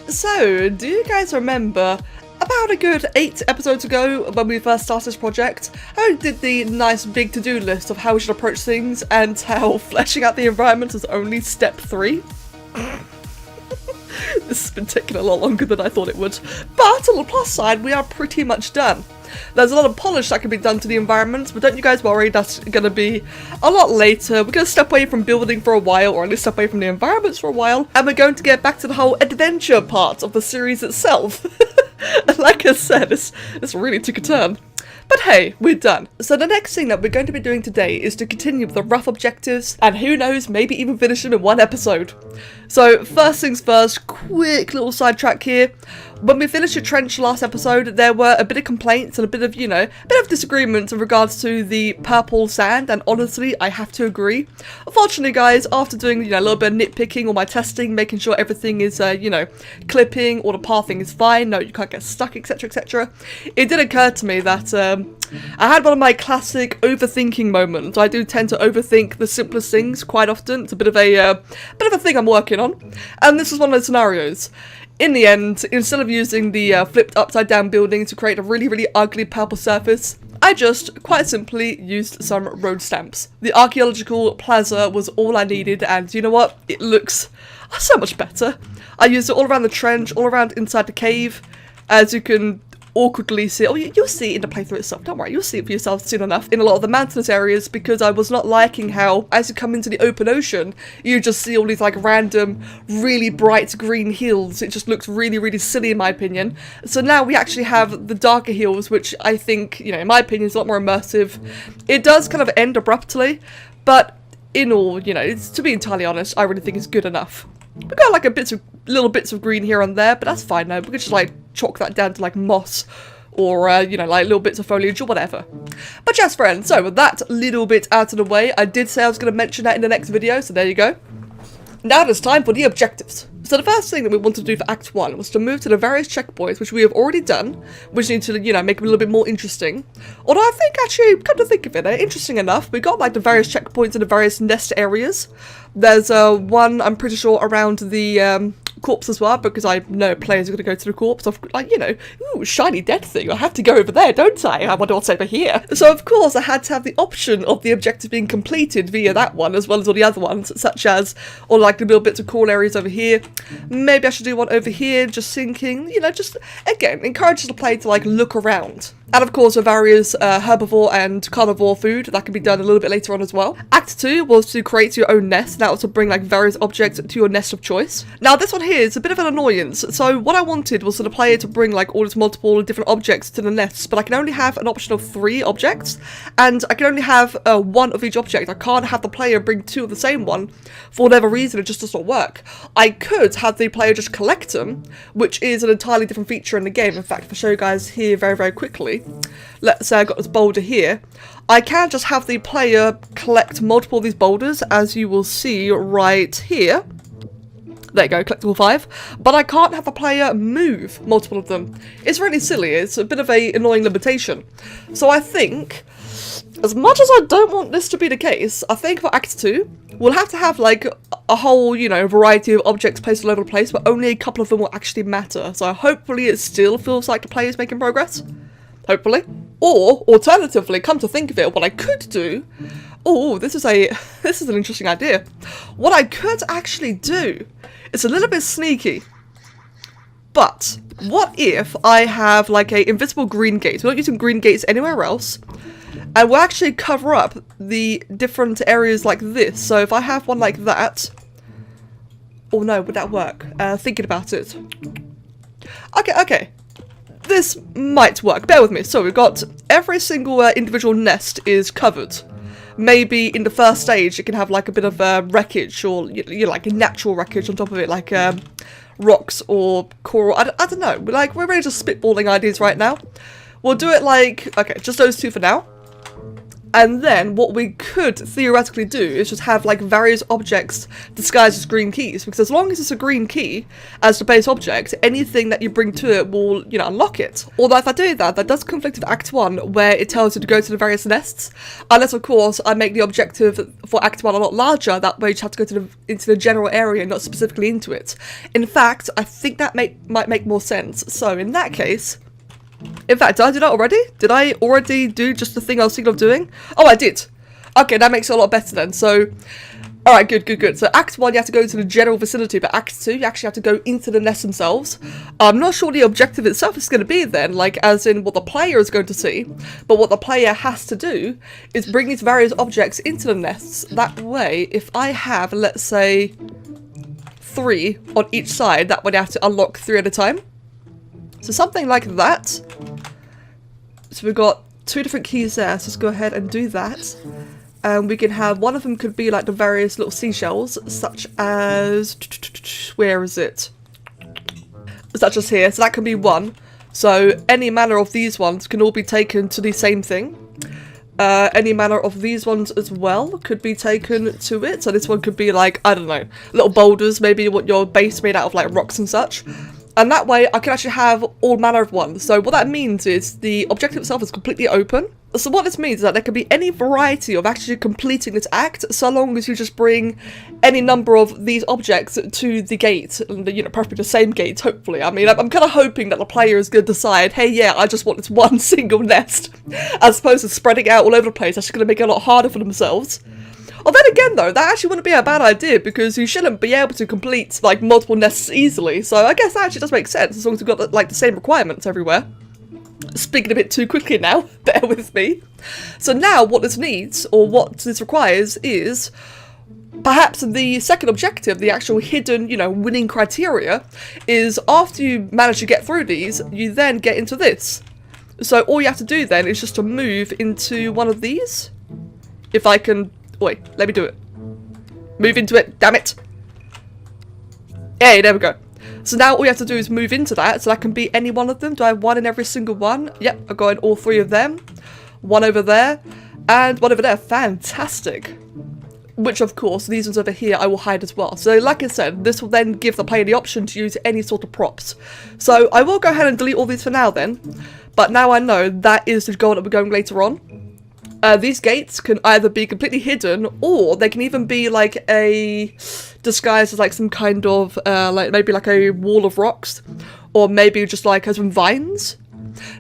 So, do you guys remember about a good 8 episodes ago when we first started this project, I did the nice big to-do list of how we should approach things and how fleshing out the environment is only step 3? This has been taking a lot longer than I thought it would, but on the plus side, we are pretty much done. There's a lot of polish that can be done to the environment, but don't you guys worry, that's going to be a lot later. We're going to step away from building for a while, or at least step away from the environments for a while, and we're going to get back to the whole adventure part of the series itself. Like I said, this really took a turn. But hey, we're done. So the next thing that we're going to be doing today is to continue with the rough objectives, and who knows, maybe even finish them in one episode. So first things first, quick little sidetrack here. When we finished the trench last episode, there were a bit of complaints and a bit of, a bit of disagreements in regards to the purple sand, and honestly, I have to agree. Unfortunately, guys, after doing, a little bit of nitpicking, all my testing, making sure everything is, clipping, or the pathing is fine, no, you can't get stuck, etc, etc, it did occur to me that, I had one of my classic overthinking moments. I do tend to overthink the simplest things quite often. It's a bit of a thing I'm working on, and this is one of those scenarios. In the end, instead of using the flipped upside down building to create a really, really ugly purple surface, I just, quite simply, used some road stamps. The archaeological plaza was all I needed, and you know what? It looks so much better. I used it all around the trench, all around inside the cave, as you can awkwardly see. Oh, you'll see it in the playthrough itself, don't worry, you'll see it for yourself soon enough in a lot of the mountainous areas, because I was not liking how, as you come into the open ocean, you just see all these like random, really bright green hills. It just looks really, really silly in my opinion. So now we actually have the darker hills, which I think, in my opinion, is a lot more immersive. It does kind of end abruptly, but in all, to be entirely honest, I really think it's good enough. We've got like little bits of green here and there, but that's fine now. We could just like chalk that down to like moss or, like little bits of foliage or whatever. But yes, friends, so with that little bit out of the way, I did say I was going to mention that in the next video, so there you go. Now it's time for the objectives. So the first thing that we wanted to do for Act 1 was to move to the various checkpoints, which we have already done, which need to, make them a little bit more interesting. Although I think, actually, come to think of it, they're interesting enough. We got, like, the various checkpoints in the various nest areas. There's one, I'm pretty sure, around the corpse as well, because I know players are going to go to the corpse. Of, like, ooh, shiny dead thing. I have to go over there, don't I? I wonder what's over here. So, of course, I had to have the option of the objective being completed via that one, as well as all the other ones, such as, or like the little bits of cool areas over here. Maybe I should do one over here, just thinking, just, again, encourages the player to, like, look around. And of course, with various herbivore and carnivore food, that can be done a little bit later on as well. Act 2 was to create your own nest. That was to bring like various objects to your nest of choice. Now this one here is a bit of an annoyance. So what I wanted was for the player to bring like all these multiple different objects to the nest, but I can only have an option of 3 objects, and I can only have 1 of each object. I can't have the player bring 2 of the same one. For whatever reason, it just does not work. I could have the player just collect them, which is an entirely different feature in the game. In fact, if I show you guys here very, very quickly, let's say I got this boulder here. I can just have the player collect multiple of these boulders, as you will see right here. There you go, collectible 5. But I can't have the player move multiple of them. It's really silly. It's a bit of an annoying limitation. So I think, as much as I don't want this to be the case, I think for Act 2, we'll have to have like a whole, variety of objects placed all over the place, but only a couple of them will actually matter. So hopefully it still feels like the player's making progress. Hopefully. Or, alternatively, come to think of it, what I could do... Oh, this is an interesting idea. What I could actually do... It's a little bit sneaky. But, what if I have, like, a invisible green gate? We're not using green gates anywhere else. And we'll actually cover up the different areas like this. So, if I have one like that... Oh no, would that work? Thinking about it. Okay. This might work. Bear with me. So we've got every single individual nest is covered. Maybe in the first stage it can have like a bit of wreckage, or like a natural wreckage on top of it, like rocks or coral. I don't know. We're really just spitballing ideas right now. We'll do it like, okay, just those 2 for now. And then what we could theoretically do is just have like various objects disguised as green keys, because as long as it's a green key as the base object, anything that you bring to it will, you know, unlock it. Although if I do that, that does conflict with Act 1, where it tells you to go to the various nests, unless of course I make the objective for Act 1 a lot larger, that way you just have to go to into the general area, not specifically into it. In fact, I think that might make more sense. So in that case, in fact, did I do that already? Did I already do just the thing I was thinking of doing? Oh, I did. Okay, that makes it a lot better then. So, alright, good. So Act 1, you have to go to the general vicinity, but Act 2, you actually have to go into the nests themselves. I'm not sure the objective itself is going to be then, like as in what the player is going to see, but what the player has to do is bring these various objects into the nests. That way, if I have, let's say, 3 on each side, that way I have to unlock 3 at a time. So something like that. So we've got 2 different keys there, so let's go ahead and do that. And we can have, one of them could be like the various little seashells, such as, where is it? Such as here, so that can be one. So any manner of these ones can all be taken to the same thing. Any manner of these ones as well could be taken to it. So this one could be like, I don't know, little boulders, maybe what your base made out of like rocks and such. And that way I can actually have all manner of ones. So what that means is the objective itself is completely open. So what this means is that there can be any variety of actually completing this act, so long as you just bring any number of these objects to the gate, and, you know, probably the same gate, hopefully. I mean, I'm kind of hoping that the player is going to decide, hey, yeah, I just want this one single nest, as opposed to spreading out all over the place. That's just going to make it a lot harder for themselves. Oh, then again, though, that actually wouldn't be a bad idea, because you shouldn't be able to complete, like, multiple nests easily, so I guess that actually does make sense, as long as you've got, like, the same requirements everywhere. Speaking a bit too quickly now, bear with me. So now what this needs, or what this requires, is perhaps the second objective, the actual hidden, you know, winning criteria, is after you manage to get through these, you then get into this. So all you have to do then is just to move into one of these. If I can... Wait, let me do it. Move into it, damn it. Hey, there we go. So now all you have to do is move into that, so that can be any one of them. Do I have one in every single one? Yep, I've got in all 3 of them. One over there, and one over there. Fantastic. Which, of course, these ones over here I will hide as well. So, like I said, this will then give the player the option to use any sort of props. So, I will go ahead and delete all these for now then. But now I know that is the goal that we're going later on. These gates can either be completely hidden, or they can even be like a disguised as like some kind of like maybe like a wall of rocks, or maybe just like some vines.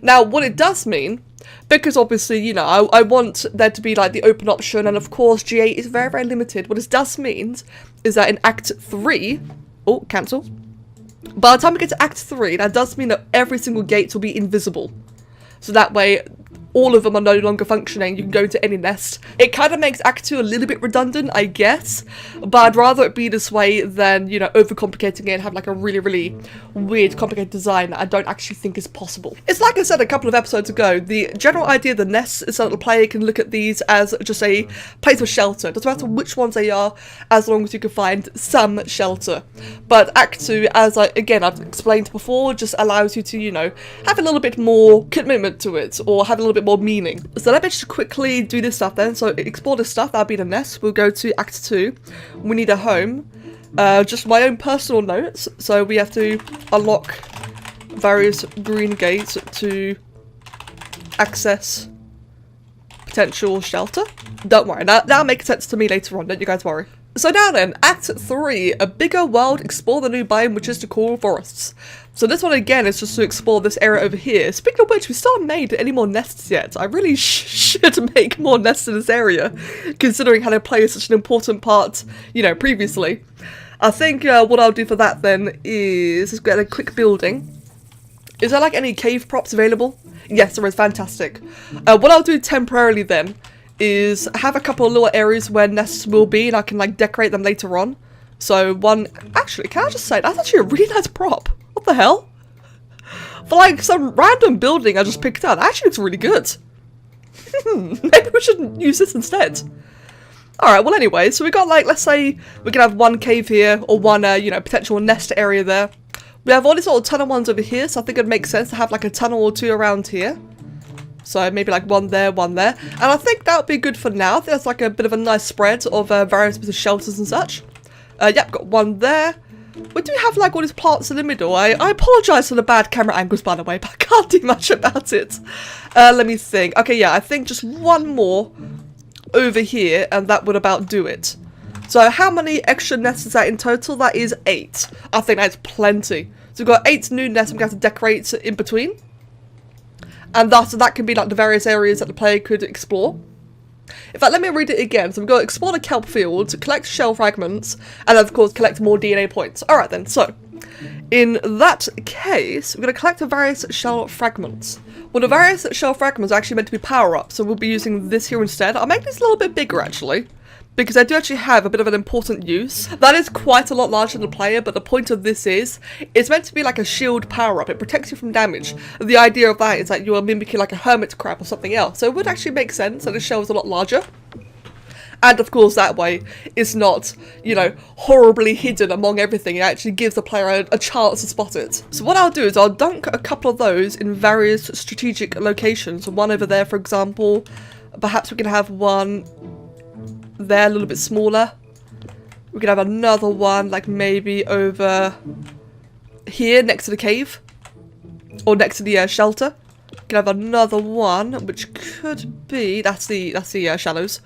Now, what it does mean, because obviously, you know, I want there to be like the open option, and of course G8 is very, very limited. What this does mean is that in Act 3, oh, cancel. By the time we get to Act 3, that does mean that every single gate will be invisible. So that way, all of them are no longer functioning. You can go into any nest. It kind of makes Act 2 a little bit redundant, I guess, but I'd rather it be this way than, you know, overcomplicating it and have like a really, really weird, complicated design that I don't actually think is possible. It's like I said a couple of episodes ago, the general idea of the nests is so that the player can look at these as just a place of shelter. It doesn't matter which ones they are, as long as you can find some shelter. But Act 2, as I've explained before, just allows you to, you know, have a little bit more commitment to it, or have a little bit more meaning. So let me just quickly do this stuff then. So explore this stuff, that'll be the nest. We'll go to Act 2. We need a home. Just my own personal notes. So we have to unlock various green gates to access potential shelter. Don't worry, that'll make sense to me later on, don't you guys worry. So now then, Act 3, a bigger world, explore the new biome, which is the coral forests. So this one again is just to explore this area over here. Speaking of which, we still haven't made any more nests yet. I really should make more nests in this area, considering how they play such an important part, you know, previously. I think what I'll do for that then is just get a quick building. Is there like any cave props available? Yes, there is. Fantastic. What I'll do temporarily then is have a couple of little areas where nests will be, and I can like decorate them later on. So one, actually, can I just say, that's actually a really nice prop. What the hell? For like some random building I just picked out, that actually looks really good. Maybe we should use this instead. Alright, well anyway, so we got like, let's say we can have one cave here, or one, you know, potential nest area there. We have all these little tunnel ones over here, so I think it'd make sense to have like a tunnel or two around here. So maybe like one there, one there. And I think that would be good for now. There's like a bit of a nice spread of various bits of shelters and such. Yep, got one there. We do have like all these plants in the middle. I apologise for the bad camera angles, by the way, but I can't do much about it. Let me think. Okay, yeah, I think just one more over here, and that would about do it. So how many extra nests is that in total? That is 8. I think that's plenty. So we've got 8 new nests we're going to have to decorate in between. And thus, that can be like the various areas that the player could explore. In fact, let me read it again. So we've got to explore the kelp fields, collect shell fragments, and of course collect more DNA points. Alright then, so in that case, we're going to collect the various shell fragments. Well, the various shell fragments are actually meant to be power-ups, so we'll be using this here instead. I'll make this a little bit bigger actually, because I do actually have a bit of an important use. That is quite a lot larger than the player, but the point of this is, it's meant to be like a shield power-up. It protects you from damage. The idea of that is that you are mimicking like a hermit crab or something else, so it would actually make sense that the shell is a lot larger. And of course that way, it's not, you know, horribly hidden among everything. It actually gives the player a chance to spot it. So what I'll do is I'll dunk a couple of those in various strategic locations. So one over there, for example. Perhaps we can have one there, a little bit smaller. We could have another one like maybe over here next to the cave, or next to the shelter. We could have another one which could be that's the shallows.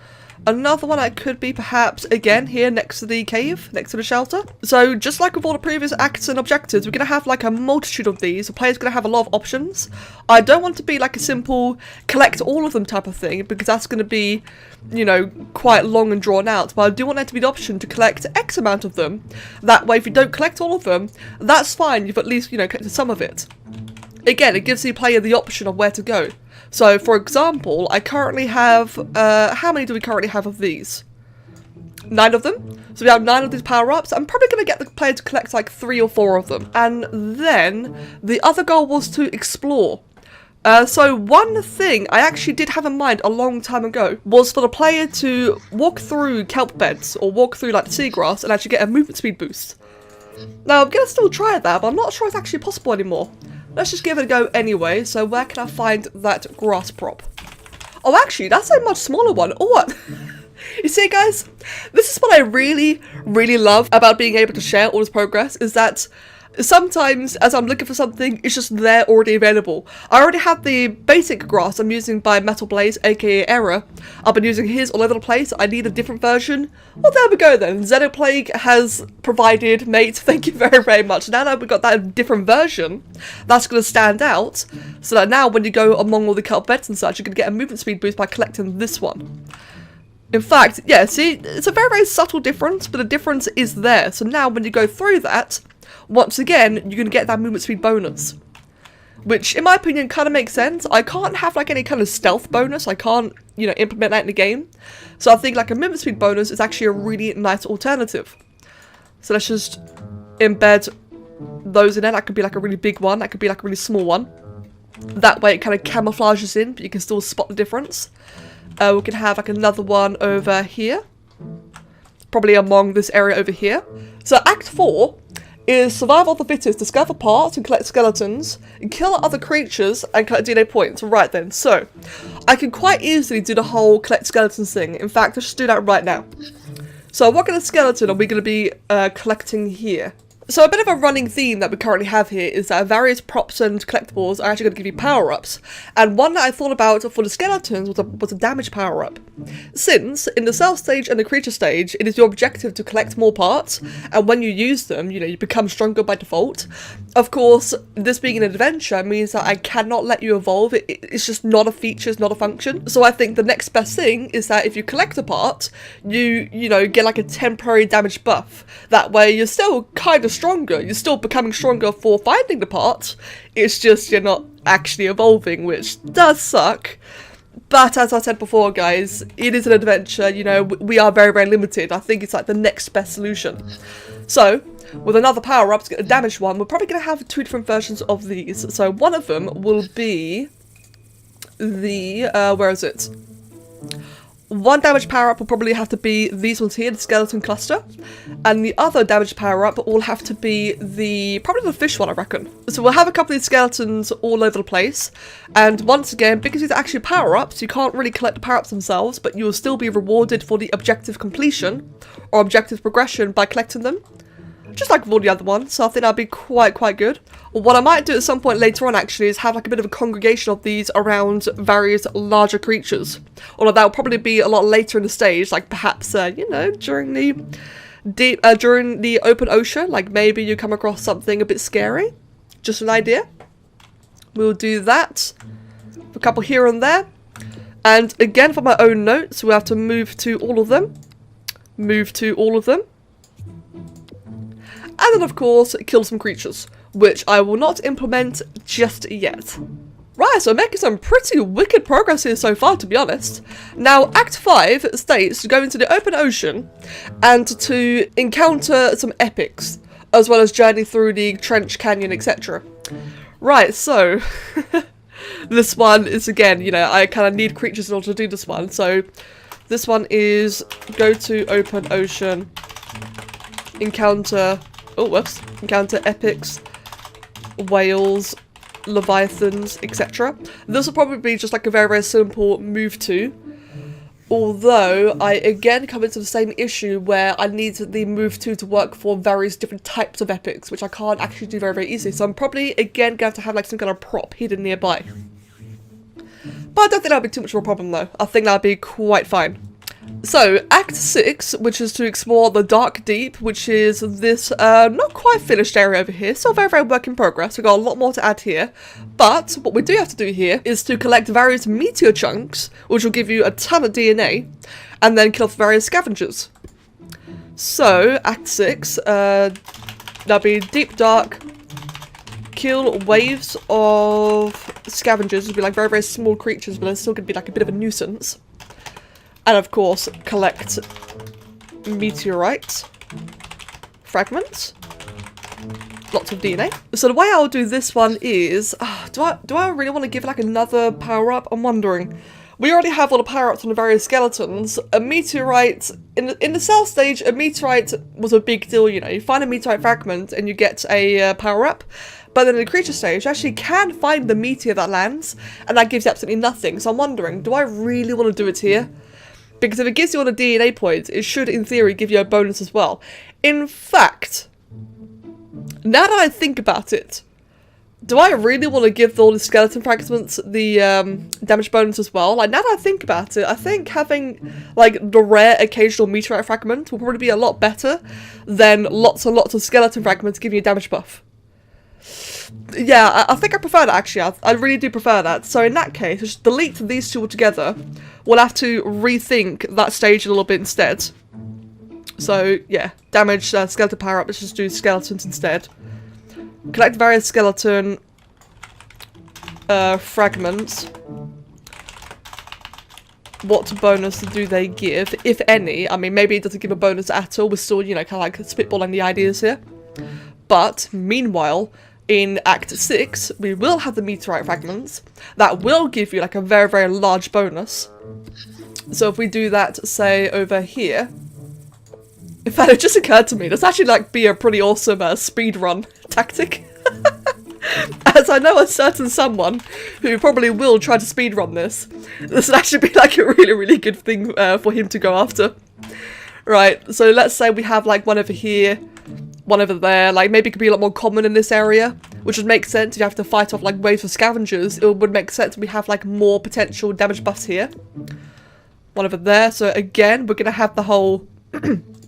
Another one that could be perhaps again here next to the cave, next to the shelter. So just like with all the previous acts and objectives, we're going to have like a multitude of these. The player's going to have a lot of options. I don't want to be like a simple collect all of them type of thing, because that's going to be, you know, quite long and drawn out. But I do want there to be the option to collect X amount of them. That way, if you don't collect all of them, that's fine. You've at least, you know, collected some of it. Again, it gives the player the option of where to go. So, for example, I currently have, how many do we currently have of these? 9 of them. So we have 9 of these power-ups. I'm probably going to get the player to collect like 3 or 4 of them. And then, the other goal was to explore. So one thing I actually did have in mind a long time ago was for the player to walk through kelp beds, or walk through like the seagrass, and actually get a movement speed boost. Now, I'm going to still try that, but I'm not sure it's actually possible anymore. Let's just give it a go anyway. So where can I find that grass prop? Oh, actually, that's a much smaller one. Oh, what? You see, guys, this is what I really, really love about being able to share all this progress, is that sometimes as I'm looking for something, it's just there already available. I already have the basic grass I'm using by Metal Blaze, aka Error. I've been using his all over the place. I need a different version. Well, there we go then. Xenoplague has provided, mate. Thank you very, very much. Now that we've got that different version, that's going to stand out. So that now when you go among all the kelp beds and such, you're going to get a movement speed boost by collecting this one. In fact, yeah, see, it's a very, very subtle difference, but the difference is there. So now when you go through that, once again, you're going to get that movement speed bonus. Which, in my opinion, kind of makes sense. I can't have, like, any kind of stealth bonus. I can't, you know, implement that in the game. So I think, like, a movement speed bonus is actually a really nice alternative. So let's just embed those in there. That could be, like, a really big one. That could be, like, a really small one. That way it kind of camouflages in, but you can still spot the difference. We can have, like, another one over here. Probably among this area over here. So Act 4 is survive all the fittest, discover parts and collect skeletons, and kill other creatures and collect DNA points. Right then, so I can quite easily do the whole collect skeletons thing. In fact, let's just do that right now. So what kind of skeleton are we going to be collecting here? So a bit of a running theme that we currently have here is that various props and collectibles are actually going to give you power-ups. And one that I thought about for the skeletons was a damage power-up. Since, in the cell stage and the creature stage, it is your objective to collect more parts, and when you use them, you know, you become stronger by default. Of course, this being an adventure means that I cannot let you evolve. It's just not a feature, it's not a function. So I think the next best thing is that if you collect a part, you know, get like a temporary damage buff. That way you're still kind of stronger. You're still becoming stronger for finding the parts. It's just you're not actually evolving, which does suck. But as I said before, guys, it is an adventure. You know, we are very, very limited. I think it's like the next best solution. So, with another power-up to get a damaged one, we're probably going to have 2 different versions of these. So one of them will be the, where is it? One damage power-up will probably have to be these ones here, the skeleton cluster. And the other damage power-up will have to be probably the fish one, I reckon. So we'll have a couple of these skeletons all over the place. And once again, because these are actually power-ups, you can't really collect the power-ups themselves, but you will still be rewarded for the objective completion or objective progression by collecting them. Just like with all the other ones, so I think that'd be quite good. What I might do at some point later on actually is have like a bit of a congregation of these around various larger creatures. Although that will probably be a lot later in the stage, like perhaps, you know, during the open ocean, like maybe you come across something a bit scary. Just an idea. We'll do that. A couple here and there. And again, for my own notes, we'll have to move to all of them. Move to all of them. And then, of course, kill some creatures, which I will not implement just yet. Right, so making some pretty wicked progress here so far, to be honest. Now, Act 5 states to go into the open ocean and to encounter some epics, as well as journey through the trench, canyon, etc. Right, so this one is, again, you know, I kind of need creatures in order to do this one. So this one is go to open ocean, encounter... Oh, whoops. Encounter epics, whales, leviathans, etc. This will probably be just like a very simple move to. Although, I again come into the same issue where I need the move to work for various different types of epics, which I can't actually do very easily. So I'm probably, again, going to have to have like some kind of prop hidden nearby. But I don't think that'll be too much of a problem though. I think that'll be quite fine. So, Act 6, which is to explore the Dark Deep, which is this not quite finished area over here, still very work in progress. We've got a lot more to add here, but what we do have to do here is to collect various meteor chunks, which will give you a ton of DNA, and then kill off various scavengers. So, Act 6, that'll be Deep Dark, kill waves of scavengers, it'll be like very small creatures, but they're still going to be like a bit of a nuisance. And of course, collect meteorite fragments. Lots of DNA. So the way I'll do this one is, do I really want to give like another power up? I'm wondering. We already have all the power ups on the various skeletons. A meteorite in the cell stage, a meteorite was a big deal. You know, you find a meteorite fragment and you get a power up. But then in the creature stage, you actually can find the meteor that lands, and that gives you absolutely nothing. So I'm wondering, do I really want to do it here? Because if it gives you all the DNA points, it should, in theory, give you a bonus as well. In fact, now that I think about it, do I really want to give all the skeleton fragments the damage bonus as well? Like, now that I think about it, I think having, like, the rare occasional meteorite fragment will probably be a lot better than lots and lots of skeleton fragments giving you a damage buff. Yeah, I think I prefer that, actually. I really do prefer that. So in that case, just delete these two altogether. We'll have to rethink that stage a little bit instead. So, yeah, damage skeleton power-up. Let's just do skeletons instead. Collect various skeleton fragments. What bonus do they give, if any? I mean, maybe it doesn't give a bonus at all. We're still, you know, kind of like spitballing the ideas here. But, meanwhile, in Act 6, we will have the meteorite fragments. That will give you, like, a very large bonus. So if we do that, say, over here... In fact, it just occurred to me, this actually, like, be a pretty awesome speedrun tactic. As I know a certain someone who probably will try to speedrun this. This would actually be, like, a really good thing for him to go after. Right, so let's say we have, like, one over here, one over there. Like, maybe it could be a lot more common in this area, which would make sense if you have to fight off, like, waves of scavengers. It would make sense if we have, like, more potential damage buffs here. One over there. So, again, we're going to have the whole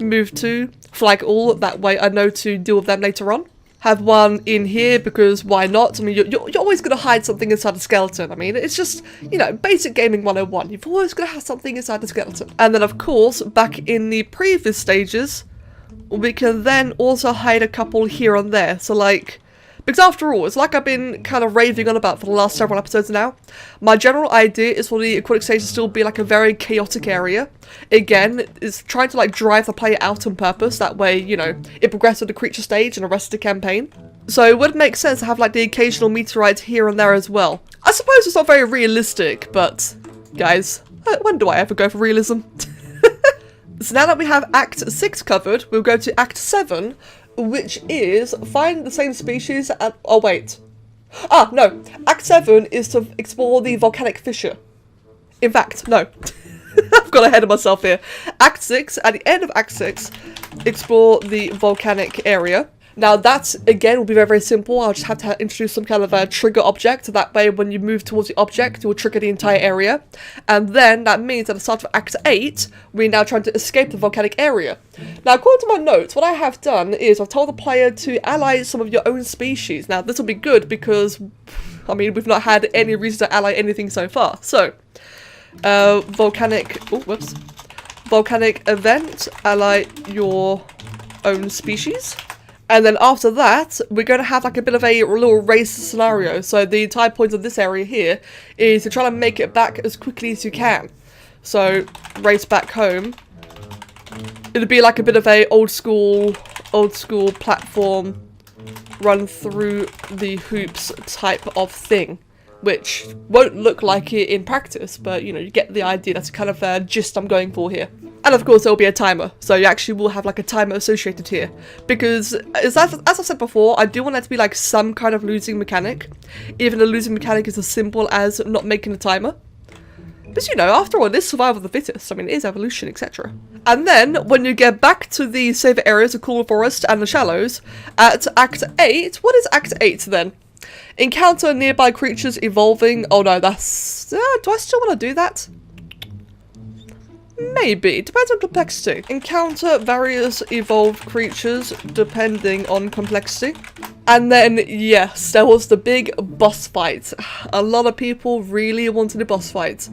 move to flag all. That way I know to deal with them later on. Have one in here, because why not? I mean, you're always going to hide something inside a skeleton. I mean, it's just, you know, basic gaming 101. You've always got to have something inside the skeleton. And then, of course, back in the previous stages, we can then also hide a couple here and there. So, like, because after all, it's like I've been kind of raving on about for the last several episodes now. My general idea is for the Aquatic Stage to still be like a very chaotic area. Again, it's trying to like drive the player out on purpose. That way, you know, it progresses to the creature stage and the rest of the campaign. So it would make sense to have like the occasional meteorites here and there as well. I suppose it's not very realistic, but guys, When do I ever go for realism? So now that we have Act 6 covered, we'll go to Act 7, which is find the same species and... Oh, wait. Ah, no. Act 7 is to explore the volcanic fissure. In fact, no. I've got ahead of myself here. Act 6, at the end of Act 6, explore the volcanic area. Now that, again, will be very, very simple. I'll just have to introduce some kind of a trigger object. So that way, when you move towards the object, it will trigger the entire area. And then that means at the start of Act 8, we're now trying to escape the volcanic area. Now, according to my notes, what I have done is I've told the player to ally some of your own species. Now, this will be good because, I mean, we've not had any reason to ally anything so far. So, volcanic event, ally your own species. And then after that, we're going to have like a bit of a little race scenario. So the entire point of this area here is to try to make it back as quickly as you can. So race back home. It'll be like a bit of a old school platform run through the hoops type of thing. Which won't look like it in practice, but you know, you get the idea. That's kind of gist I'm going for here. And of course, there will be a timer, so you actually will have like a timer associated here. Because, as I said before, I do want that to be like some kind of losing mechanic. Even a losing mechanic is as simple as not making a timer. But you know, after all, it is survival of the fittest. I mean, it is evolution, etc. And then, when you get back to the safer areas, the cooler forest and the shallows, at Act 8, what is Act 8 then? Encounter nearby creatures evolving. Oh no, that's... do I still want to do that? Maybe. Depends on complexity. Encounter various evolved creatures depending on complexity. And then, yes, there was the big boss fight. A lot of people really wanted a boss fight.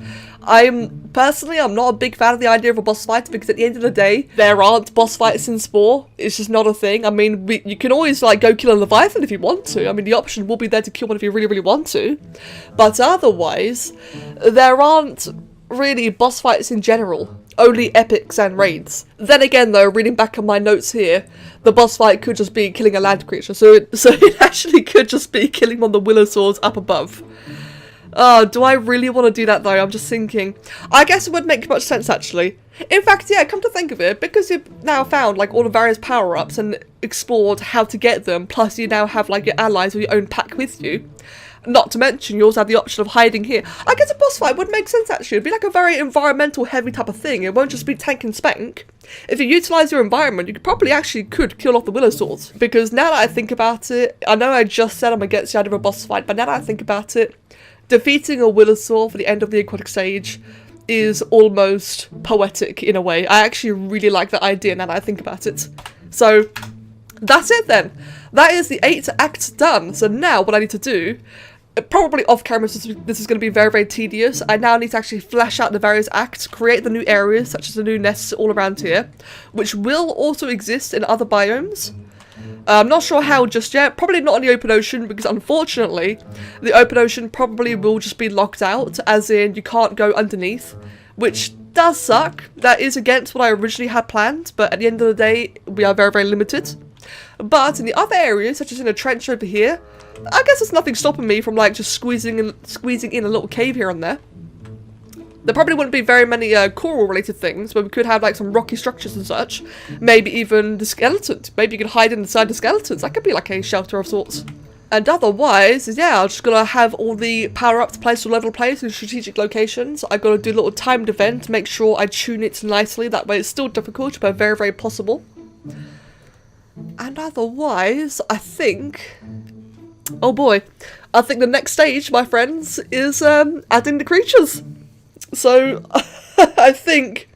Personally, I'm not a big fan of the idea of a boss fight because at the end of the day, there aren't boss fights in Spore. It's just not a thing. I mean, you can always like go kill a Leviathan if you want to. I mean, the option will be there to kill one if you really, really want to. But otherwise, there aren't really boss fights in general. Only epics and raids. Then again though, reading back on my notes here, the boss fight could just be killing a land creature. So it actually could just be killing one of the willow swords up above. Do I really want to do that though? I'm just thinking. I guess it would make much sense actually. In fact, yeah, come to think of it, because you've now found like all the various power-ups and explored how to get them, plus you now have like your allies or your own pack with you. Not to mention, you also have the option of hiding here. I guess a boss fight would make sense actually. It'd be like a very environmental heavy type of thing. It won't just be tank and spank. If you utilise your environment, you probably actually could kill off the willow swords. Because now that I think about it, I know I just said I'm against the idea of a boss fight, but now that I think about it, defeating a willow sword for the end of the Aquatic Stage is almost poetic in a way. I actually really like that idea now that I think about it. So, that's it then. That is the 8 acts done. So now what I need to do, probably off camera, this is going to be very, very tedious. I now need to actually flesh out the various acts, create the new areas, such as the new nests all around here, which will also exist in other biomes. I'm not sure how just yet. Probably not in the open ocean, because unfortunately, the open ocean probably will just be locked out, as in you can't go underneath, which does suck. That is against what I originally had planned, but at the end of the day, we are very, very limited. But in the other areas, such as in a trench over here, I guess there's nothing stopping me from like just squeezing in a little cave here and there. There probably wouldn't be very many coral related things, but we could have like some rocky structures and such. Maybe even the skeletons. Maybe you could hide inside the skeletons. That could be like a shelter of sorts. And otherwise, yeah, I'm just gonna have all the power-ups placed all over the place in strategic locations. I gotta do a little timed event, make sure I tune it nicely. That way it's still difficult, but very, very possible. And otherwise, I think... oh boy. I think the next stage, my friends, is adding the creatures. So, I think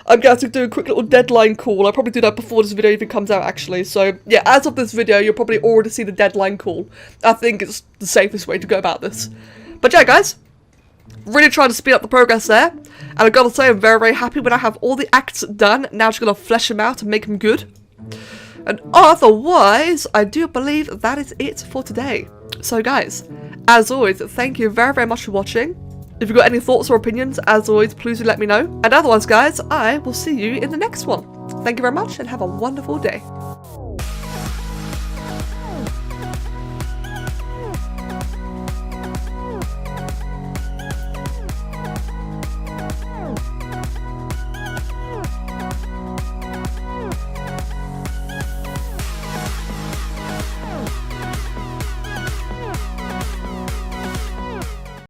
I'm going to do a quick little deadline call. I'll probably do that before this video even comes out, actually. So, yeah, as of this video, you'll probably already see the deadline call. I think it's the safest way to go about this. But yeah, guys, really trying to speed up the progress there. And I've got to say, I'm very, very happy when I have all the acts done. Now I'm just going to flesh them out and make them good. And otherwise, I do believe that is it for today. So guys, as always, thank you very, very much for watching. If you've got any thoughts or opinions, as always, please do let me know. And otherwise, guys, I will see you in the next one. Thank you very much and have a wonderful day.